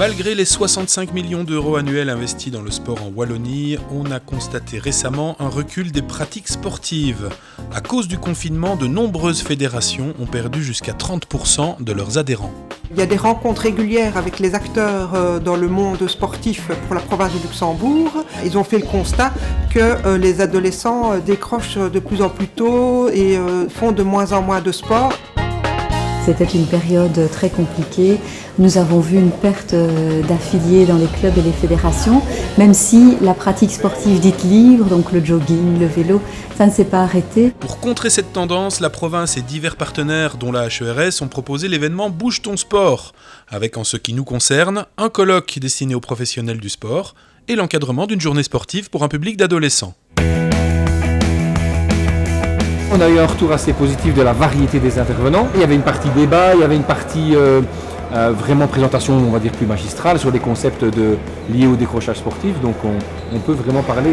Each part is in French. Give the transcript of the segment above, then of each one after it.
Malgré les 65 millions d'euros annuels investis dans le sport en Wallonie, on a constaté récemment un recul des pratiques sportives. À cause du confinement, de nombreuses fédérations ont perdu jusqu'à 30% de leurs adhérents. Il y a des rencontres régulières avec les acteurs dans le monde sportif pour la province du Luxembourg. Ils ont fait le constat que les adolescents décrochent de plus en plus tôt et font de moins en moins de sport. C'était une période très compliquée. Nous avons vu une perte d'affiliés dans les clubs et les fédérations, même si la pratique sportive dite libre, donc le jogging, le vélo, ça ne s'est pas arrêté. Pour contrer cette tendance, la province et divers partenaires, dont la HERS, ont proposé l'événement Bouge ton sport, avec en ce qui nous concerne, un colloque destiné aux professionnels du sport et l'encadrement d'une journée sportive pour un public d'adolescents. On a eu un retour assez positif de la variété des intervenants. Il y avait une partie débat, il y avait une partie vraiment présentation, on va dire, plus magistrale sur des concepts liés au décrochage sportif. Donc on peut vraiment parler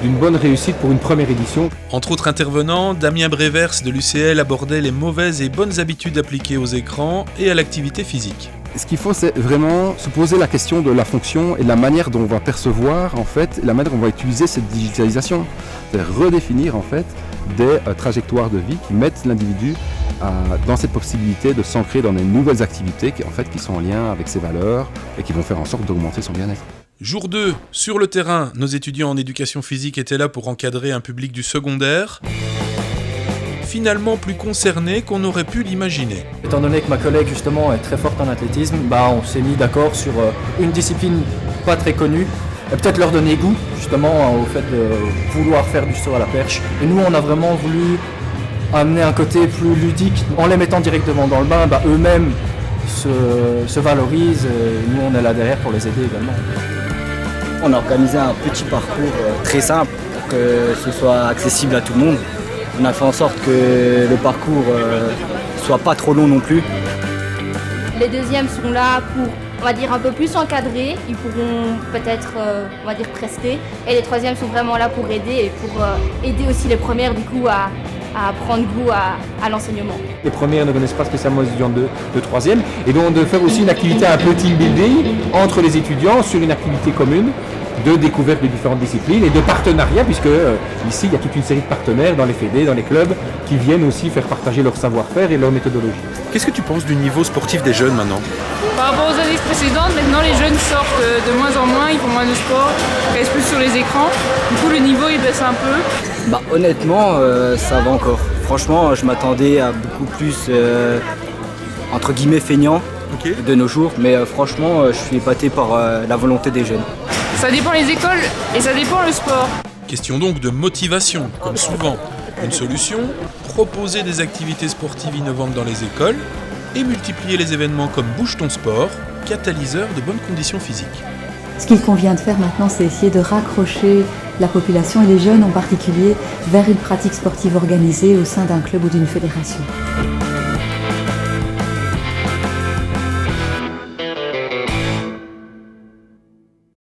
d'une bonne réussite pour une première édition. Entre autres intervenants, Damien Brévers de l'UCL abordait les mauvaises et bonnes habitudes appliquées aux écrans et à l'activité physique. Ce qu'il faut, c'est vraiment se poser la question de la fonction et de la manière dont on va percevoir, en fait, la manière dont on va utiliser cette digitalisation. C'est redéfinir, en fait, des trajectoires de vie qui mettent l'individu dans cette possibilité de s'ancrer dans des nouvelles activités qui sont en lien avec ses valeurs et qui vont faire en sorte d'augmenter son bien-être. Jour 2, sur le terrain, nos étudiants en éducation physique étaient là pour encadrer un public du secondaire, finalement plus concernés qu'on aurait pu l'imaginer. Étant donné que ma collègue justement est très forte en athlétisme, on s'est mis d'accord sur une discipline pas très connue, et peut-être leur donner goût justement au fait de vouloir faire du saut à la perche. Et nous on a vraiment voulu amener un côté plus ludique, en les mettant directement dans le bain, eux-mêmes se valorisent, et nous on est là derrière pour les aider également. On a organisé un petit parcours très simple pour que ce soit accessible à tout le monde. On a fait en sorte que le parcours soit pas trop long non plus. Les deuxièmes sont là pour, on va dire, un peu plus encadrer. Ils pourront peut-être, on va dire, prester. Et les troisièmes sont vraiment là pour aider et pour aider aussi les premières du coup à prendre goût à l'enseignement. Les premières ne connaissent pas spécialement les étudiants de troisième, et donc de faire aussi une activité un peu team building entre les étudiants sur une activité commune de découverte de différentes disciplines et de partenariats, puisque ici il y a toute une série de partenaires dans les fédés, dans les clubs, qui viennent aussi faire partager leur savoir-faire et leur méthodologie. Qu'est-ce que tu penses du niveau sportif des jeunes maintenant ? Par rapport aux années précédentes, maintenant les jeunes sortent de moins en moins, ils font moins de sport, ils restent plus sur les écrans. Du coup le niveau il baisse un peu. Honnêtement, ça va encore. Franchement, je m'attendais à beaucoup plus, entre guillemets, feignant de nos jours. Mais franchement, je suis épaté par la volonté des jeunes. Ça dépend les écoles et ça dépend le sport. Question donc de motivation, comme souvent. Une solution, proposer des activités sportives innovantes dans les écoles et multiplier les événements comme Bouge ton sport, catalyseur de bonnes conditions physiques. Ce qu'il convient de faire maintenant, c'est essayer de raccrocher la population et les jeunes en particulier vers une pratique sportive organisée au sein d'un club ou d'une fédération.